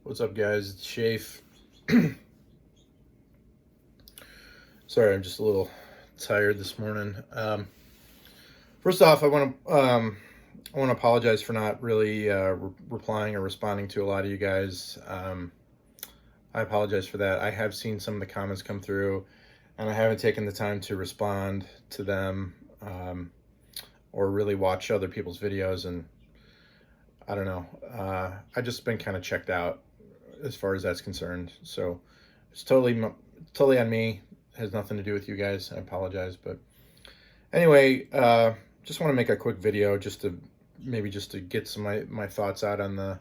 What's up, guys? It's Shafe. Sorry, I'm just a little tired this morning. First off, I want to apologize for not really replying or responding to a lot of you guys. I apologize for that. I have seen some of the comments come through, and I haven't taken the time to respond to them or really watch other people's videos. And I don't know. I've just been kind of checked out as far as that's concerned. So it's totally on me. It has nothing to do with you guys. I apologize. But anyway, just want to make a quick video just to get my thoughts out on the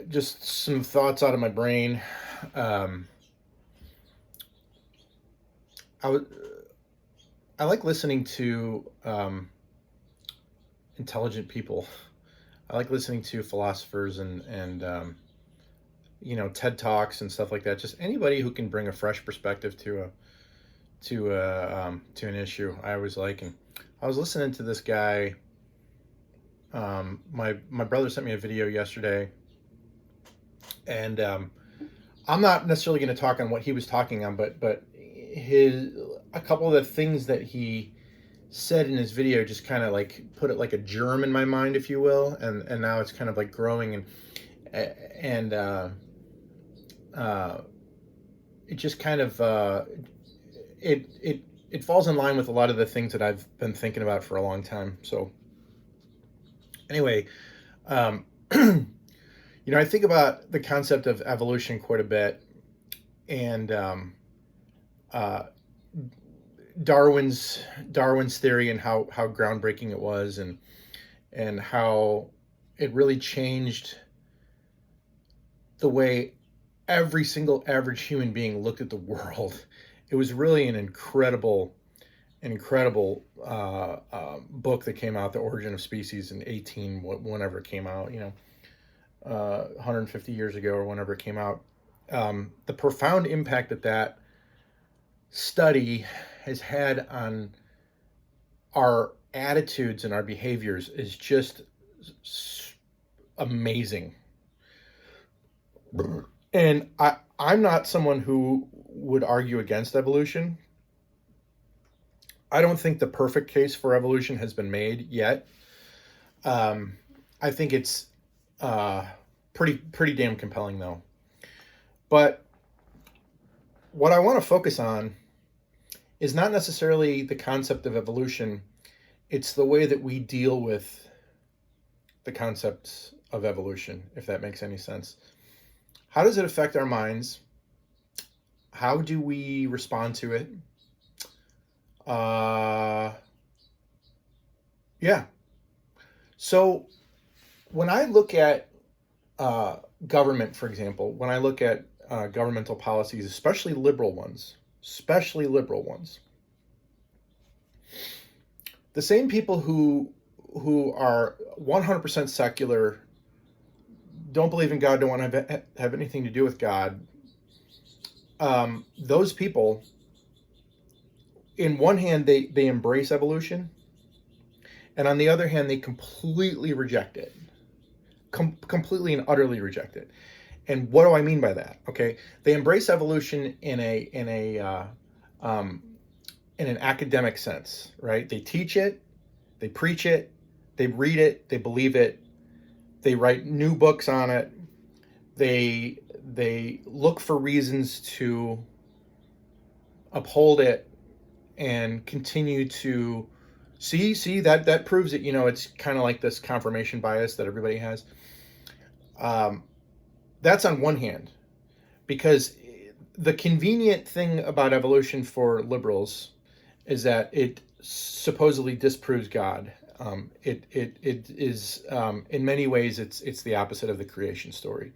just some thoughts out of my brain. I like listening to intelligent people. I like listening to philosophers and TED Talks and stuff like that. Just anybody who can bring a fresh perspective to an issue. I always like. And I was listening to this guy. My brother sent me a video yesterday, and I'm not necessarily going to talk on what he was talking on, but a couple of the things that he said in his video just kind of like put it like a germ in my mind, if you will, and now it's kind of like growing and it just kind of it falls in line with a lot of the things that I've been thinking about for a long time. So anyway, I think about the concept of evolution quite a bit, and Darwin's theory and how groundbreaking it was, and how it really changed the way every single average human being looked at the world. It was really an incredible book that came out, The Origin of Species, in whenever it came out, 150 years ago or whenever it came out. The profound impact that study has had on our attitudes and our behaviors is just amazing. And I'm not someone who would argue against evolution. I don't think the perfect case for evolution has been made yet. I think it's pretty damn compelling, though. But what I want to focus on is not necessarily the concept of evolution. It's the way that we deal with the concepts of evolution, if that makes any sense. How does it affect our minds? How do we respond to it? Yeah. So when I look at government, for example, when I look at governmental policies, especially liberal ones, the same people who are 100% secular, don't believe in God, don't want to have anything to do with God, those people, in one hand, they embrace evolution, and on the other hand, they completely reject it. Completely and utterly reject it. And what do I mean by that? Okay, they embrace evolution in an academic sense, right? They teach it, they preach it, they read it, they believe it, they write new books on it, they look for reasons to uphold it and continue to see that proves it. It's kind of like this confirmation bias that everybody has. That's on one hand, because the convenient thing about evolution for liberals is that it supposedly disproves God. It is in many ways it's the opposite of the creation story.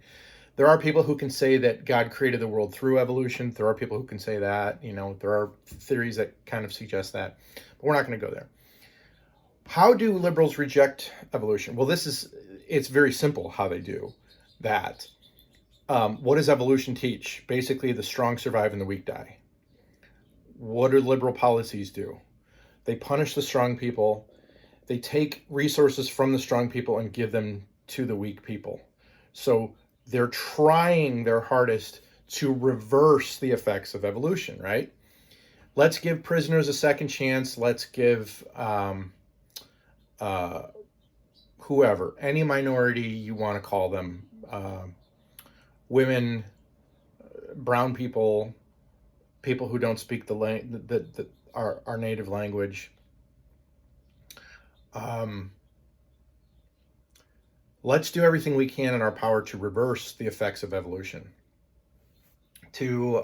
There are people who can say that God created the world through evolution. There are people who can say that. There are theories that kind of suggest that, but we're not going to go there. How do liberals reject evolution? Well, it's very simple how they do that. What does evolution teach? Basically, the strong survive and the weak die. What do liberal policies do? They punish the strong people. They take resources from the strong people and give them to the weak people. So they're trying their hardest to reverse the effects of evolution, right? Let's give prisoners a second chance. Let's give uh, whoever, any minority you want to call them, women, brown people, people who don't speak our native language. Let's do everything we can in our power to reverse the effects of evolution. To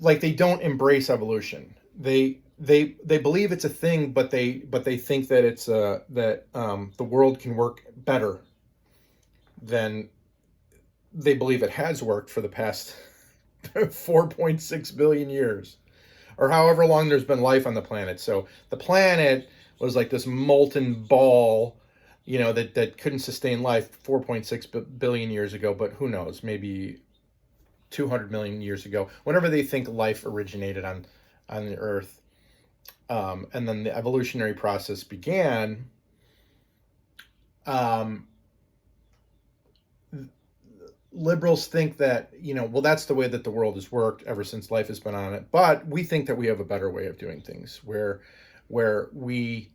like, they don't embrace evolution. They believe it's a thing, but they think that it's that the world can work better than they believe it has worked for the past 4.6 billion years, or however long there's been life on the planet. So the planet was like this molten ball, that couldn't sustain life 4.6 billion years ago, but who knows, maybe 200 million years ago, whenever they think life originated on the earth. And then the evolutionary process began. Liberals think that, well, that's the way that the world has worked ever since life has been on it. But we think that we have a better way of doing things, where we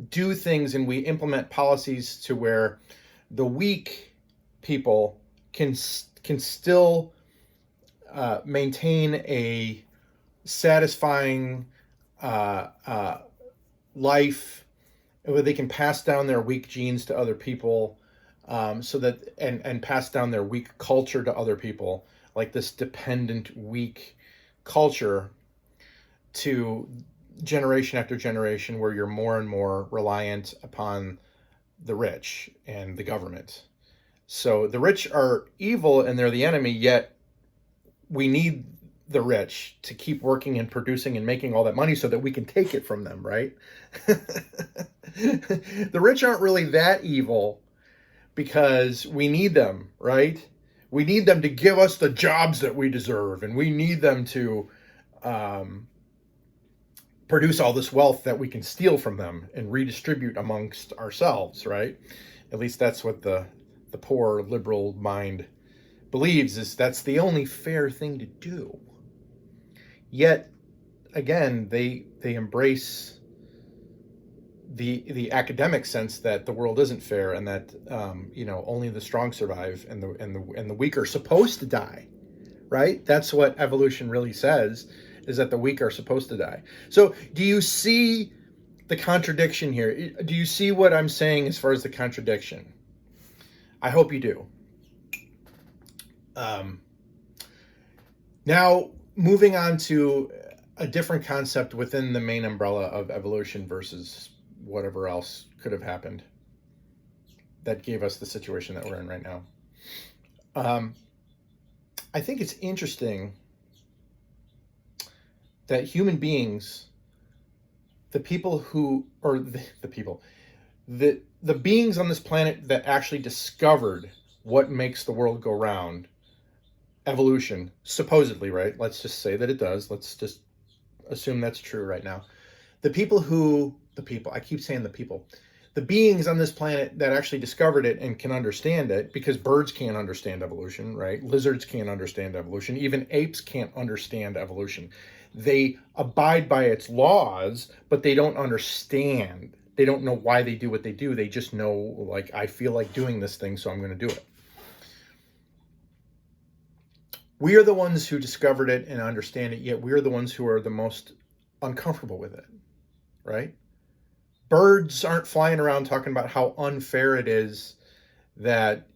do things and we implement policies to where the weak people can still maintain a satisfying life, where they can pass down their weak genes to other people, so that and pass down their weak culture to other people, like this dependent, weak culture, to generation after generation, where you're more and more reliant upon the rich and the government. So the rich are evil and they're the enemy, yet we need the rich to keep working and producing and making all that money so that we can take it from them, right? The rich aren't really that evil, because we need them, right? We need them to give us the jobs that we deserve, and we need them to produce all this wealth that we can steal from them and redistribute amongst ourselves, right? At least that's what the poor liberal mind believes, is that's the only fair thing to do. Yet again, they embrace the academic sense that the world isn't fair, and that only the strong survive, and the weak are supposed to die, right? That's what evolution really says, is that the weak are supposed to die. So do you see the contradiction here? Do you see what I'm saying as far as the contradiction? I hope you do. Now, moving on to a different concept within the main umbrella of evolution versus whatever else could have happened that gave us the situation that we're in right now. I think it's interesting that human beings, the people who, or the people, the beings on this planet that actually discovered what makes the world go round, evolution, supposedly, right? Let's just say that it does. Let's just assume that's true right now. The beings on this planet that actually discovered it and can understand it, because birds can't understand evolution, right? Lizards can't understand evolution. Even apes can't understand evolution. They abide by its laws, but they don't understand. They don't know why they do what they do. They just know, like, I feel like doing this thing, so I'm going to do it. We are the ones who discovered it and understand it, yet we are the ones who are the most uncomfortable with it, right? Birds aren't flying around talking about how unfair it is that,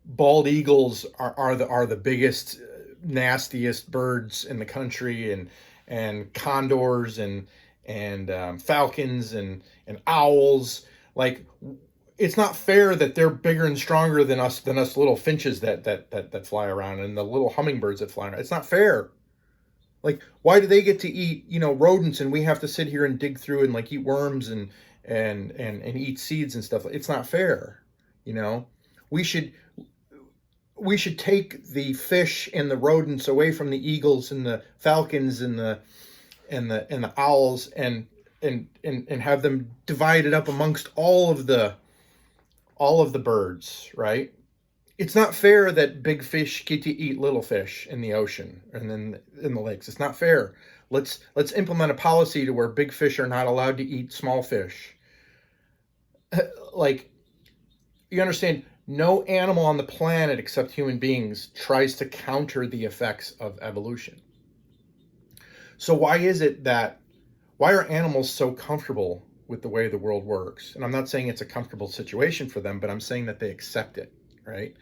bald eagles are the biggest, nastiest birds in the country, and condors and falcons and owls. Like, it's not fair that they're bigger and stronger than us little finches that fly around, and the little hummingbirds that fly around. It's not fair. Like, why do they get to eat, rodents, and we have to sit here and dig through and, like, eat worms and eat seeds and stuff? It's not fair. We should take the fish and the rodents away from the eagles and the falcons and the owls, and have them divided up amongst all of the all of the birds, right? It's not fair that big fish get to eat little fish in the ocean and then in the lakes. It's not fair. Let's implement a policy to where big fish are not allowed to eat small fish. Like, you understand, no animal on the planet except human beings tries to counter the effects of evolution. So why are animals so comfortable with the way the world works? And I'm not saying it's a comfortable situation for them, but I'm saying that they accept it, right?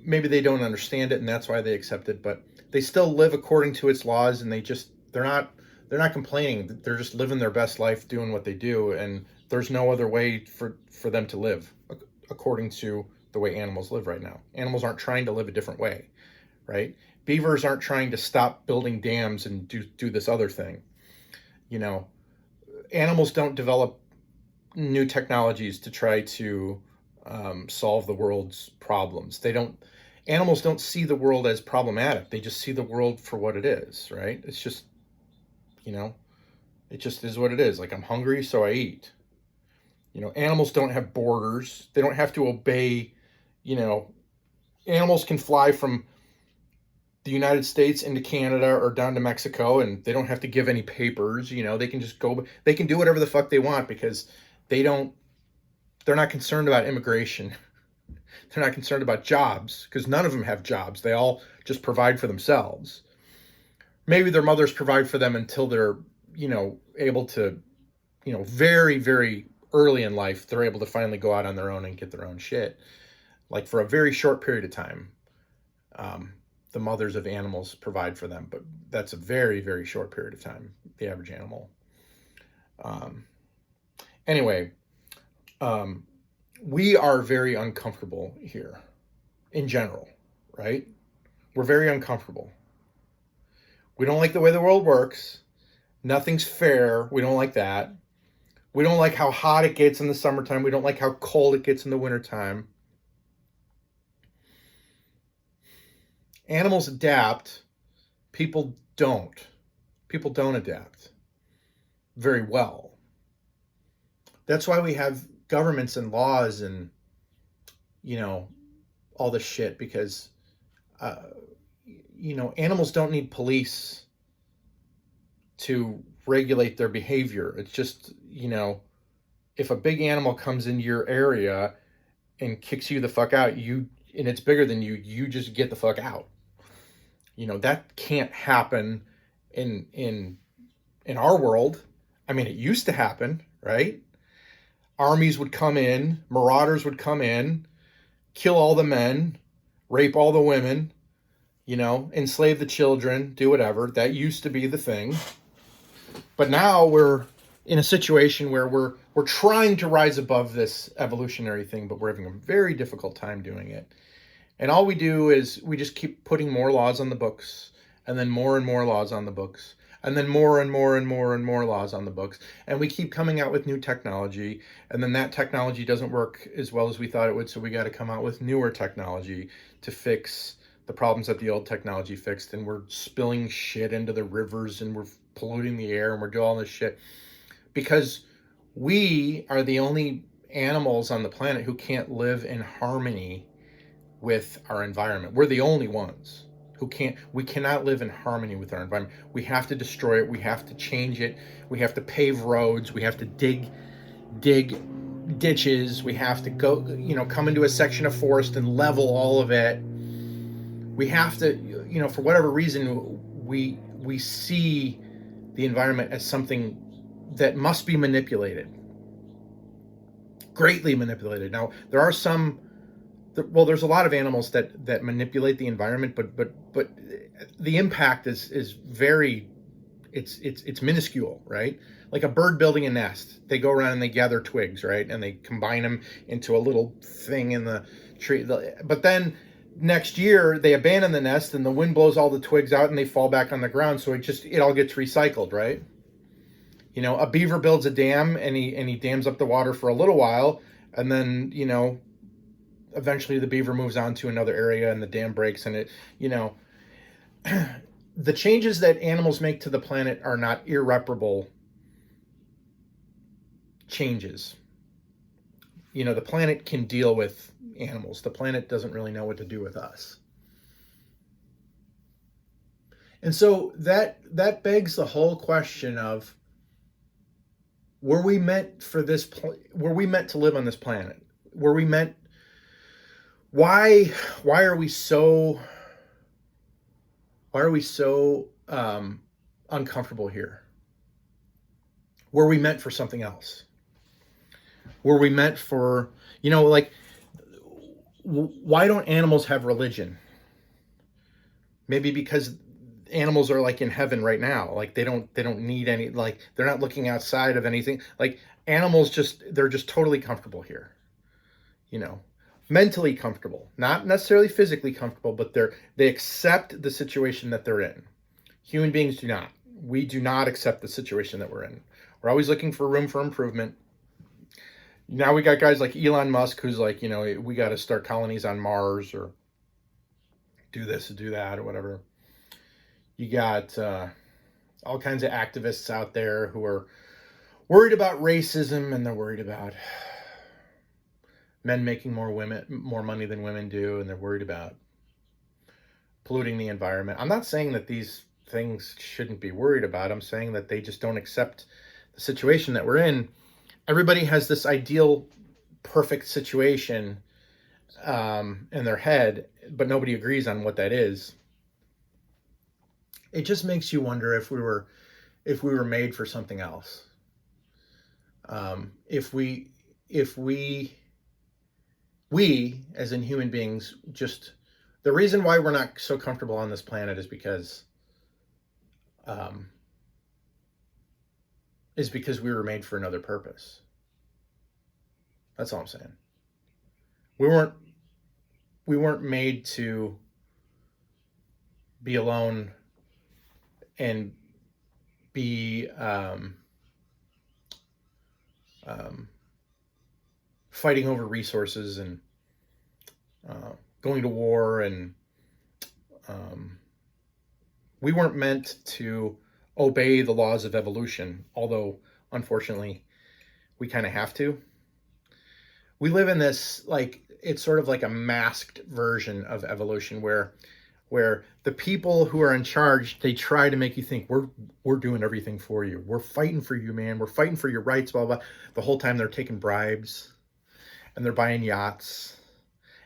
Maybe they don't understand it and that's why they accept it, but they still live according to its laws, and they're not complaining. They're just living their best life doing what they do, and there's no other way for them to live according to the way animals live right now. Animals aren't trying to live a different way, right? Beavers aren't trying to stop building dams and do this other thing. You know, animals don't develop new technologies to try to solve the world's problems. Animals don't see the world as problematic. They just see the world for what it is, right? It's just, it just is what it is. Like, I'm hungry, so I eat. Animals don't have borders. They don't have to obey, animals can fly from the United States into Canada or down to Mexico, and they don't have to give any papers. They can just go, they can do whatever the fuck they want because they're not concerned about immigration. They're not concerned about jobs because none of them have jobs. They all just provide for themselves. Maybe their mothers provide for them until they're, able to, very, very early in life, they're able to finally go out on their own and get their own shit. Like, for a very short period of time, the mothers of animals provide for them, but that's a very, very short period of time, the average animal. Anyway, we are very uncomfortable here in general, right? We're very uncomfortable. We don't like the way the world works. Nothing's fair. We don't like that. We don't like how hot it gets in the summertime. We don't like how cold it gets in the wintertime. Animals adapt. People don't. People don't adapt very well. That's why we have governments and laws and, all this shit, because, animals don't need police to regulate their behavior. It's just, if a big animal comes into your area and kicks you the fuck out, and it's bigger than you, you just get the fuck out. That can't happen in our world. I mean, it used to happen, right? Armies would come in, marauders would come in, kill all the men, rape all the women, enslave the children, do whatever. That used to be the thing. But now we're in a situation where we're trying to rise above this evolutionary thing, but we're having a very difficult time doing it. And all we do is we just keep putting more laws on the books, and then more and more laws on the books, and then more and more and more and more laws on the books. And we keep coming out with new technology, and then that technology doesn't work as well as we thought it would, so we got to come out with newer technology to fix the problems that the old technology fixed. And we're spilling shit into the rivers, and we're polluting the air, and we're doing all this shit because we are the only animals on the planet who can't live in harmony with our environment. We're the only ones we cannot live in harmony with our environment. We have to destroy it. We have to change it. We have to pave roads. We have to dig ditches. We have to go, come into a section of forest and level all of it. We have to, for whatever reason, we see the environment as something that must be manipulated, greatly manipulated. Now, there's a lot of animals that manipulate the environment, but the impact is very, it's minuscule, right? Like a bird building a nest, they go around and they gather twigs, right? And they combine them into a little thing in the tree. But then next year they abandon the nest and the wind blows all the twigs out and they fall back on the ground. So it all gets recycled, right? A beaver builds a dam and he dams up the water for a little while, and then, eventually the beaver moves on to another area and the dam breaks, and the changes that animals make to the planet are not irreparable changes. the planet can deal with animals. The planet doesn't really know what to do with us. And so that begs the whole question of, were we meant for this? Were we meant to live on this planet? Were we meant? Why are we so? Why are we so uncomfortable here? Were we meant for something else? Were we meant for, like, why don't animals have religion? Maybe because animals are like in heaven right now. Like they don't need any, like they're not looking outside of anything. Like animals they're just totally comfortable here. Mentally comfortable, not necessarily physically comfortable, but they accept the situation that they're in. Human beings do not. We do not accept the situation that we're in. We're always looking for room for improvement. Now we got guys like Elon Musk who's like, we got to start colonies on Mars or do this or do that or whatever. You got all kinds of activists out there who are worried about racism, and they're worried about men making more money than women do, and they're worried about polluting the environment. I'm not saying that these things shouldn't be worried about. I'm saying that they just don't accept the situation that we're in. Everybody has this ideal, perfect situation in their head, but nobody agrees on what that is. It just makes you wonder if we were made for something else. If we as in human beings, just the reason why we're not so comfortable on this planet is because we were made for another purpose. That's all I'm saying. We weren't made to be alone and be fighting over resources and going to war, and we weren't meant to obey the laws of evolution, although unfortunately we kind of have to. We live in this, like, it's sort of like a masked version of evolution where the people who are in charge, they try to make you think we're doing everything for you. We're fighting for you, man. We're fighting for your rights, blah, blah. The whole time they're taking bribes, and they're buying yachts,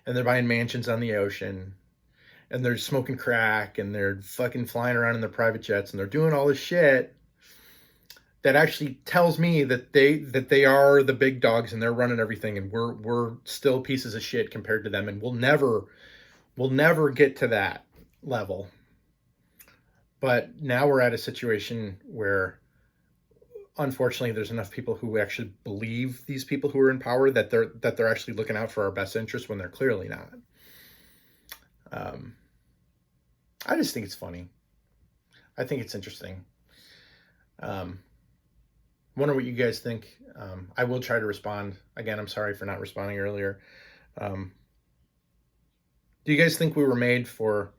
and they're buying mansions on the ocean, and they're smoking crack, and they're fucking flying around in their private jets, and they're doing all this shit that actually tells me that they are the big dogs and they're running everything, and we're still pieces of shit compared to them, and we'll never get to that level. But now we're at a situation where unfortunately there's enough people who actually believe these people who are in power that they're actually looking out for our best interest when they're clearly not. I just think it's funny. I think it's interesting. Wonder what you guys think. I will try to respond. Again, I'm sorry for not responding earlier. Do you guys think we were made for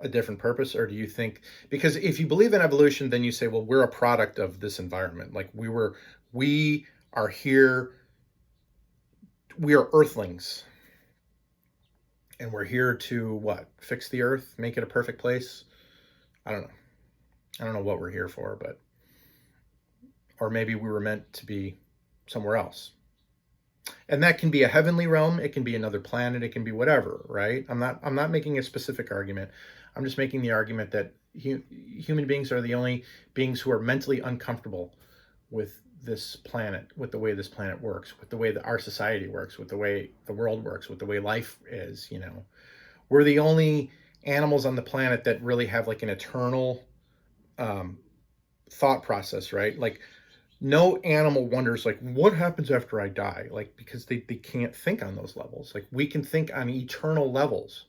a different purpose, or do you think, because if you believe in evolution, then you say, well, we're a product of this environment. Like we are here, we are earthlings, and we're here to what? Fix the earth, make it a perfect place. I don't know what we're here for, but, or maybe we were meant to be somewhere else. And that can be a heavenly realm. It can be another planet. It can be whatever, right? I'm not making a specific argument. I'm just making the argument that human beings are the only beings who are mentally uncomfortable with this planet, with the way this planet works, with the way that our society works, with the way the world works, with the way life is, We're the only animals on the planet that really have like an eternal thought process, right? Like, no animal wonders, like, what happens after I die? Like, because they can't think on those levels. Like, we can think on eternal levels,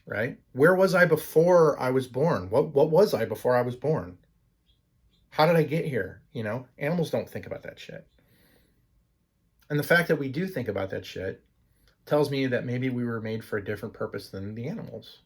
right? Where was I before I was born? What was I before I was born? How did I get here? Animals don't think about that shit. And the fact that we do think about that shit tells me that maybe we were made for a different purpose than the animals.